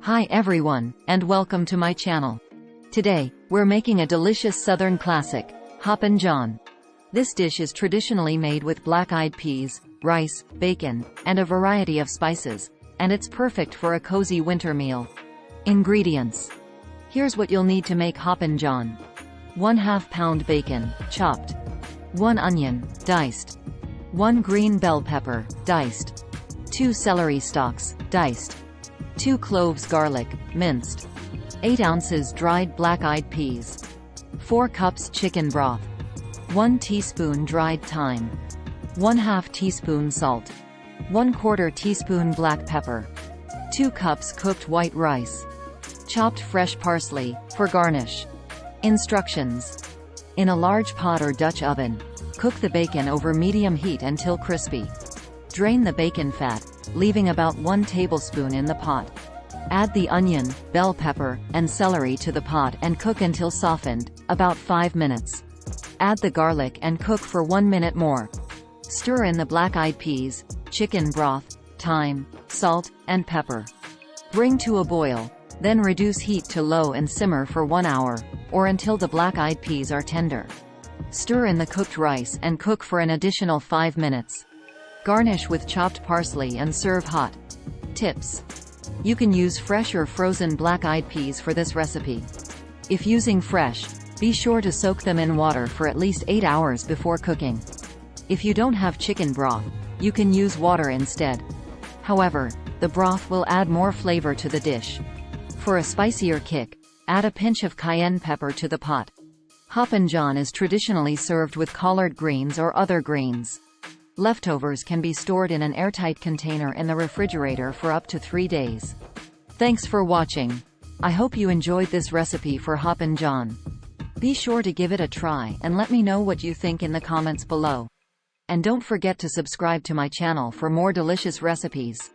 Hi everyone, and welcome to my channel. Today, we're making a delicious southern classic, Hoppin John. This dish is traditionally made with black-eyed peas, rice, bacon, and a variety of spices, and it's perfect for a cozy winter meal. Ingredients. Here's what you'll need to make Hoppin John. 1/2 pound bacon, chopped. 1 onion, diced. 1 green bell pepper, diced. 2 celery stalks, diced. 2 cloves garlic, minced. 8 ounces dried black-eyed peas. 4 cups chicken broth. 1 teaspoon dried thyme. 1/2 teaspoon salt. 1/4 teaspoon black pepper. 2 cups cooked white rice. Chopped fresh parsley, for garnish. Instructions. In a large pot or Dutch oven, cook the bacon over medium heat until crispy. Drain the bacon fat, leaving about 1 tablespoon in the pot. Add the onion, bell pepper, and celery to the pot and cook until softened, about 5 minutes. Add the garlic and cook for 1 minute more. Stir in the black-eyed peas, chicken broth, thyme, salt, and pepper. Bring to a boil, then reduce heat to low and simmer for 1 hour, or until the black-eyed peas are tender. Stir in the cooked rice and cook for an additional 5 minutes. Garnish with chopped parsley and serve hot. Tips. You can use fresh or frozen black-eyed peas for this recipe. If using fresh, be sure to soak them in water for at least 8 hours before cooking. If you don't have chicken broth, you can use water instead. However, the broth will add more flavor to the dish. For a spicier kick, add a pinch of cayenne pepper to the pot. Hoppin John is traditionally served with collard greens or other greens. Leftovers can be stored in an airtight container in the refrigerator for up to 3 days. Thanks for watching. I hope you enjoyed this recipe for Hoppin John. Be sure to give it a try and let me know what you think in the comments below. And don't forget to subscribe to my channel for more delicious recipes.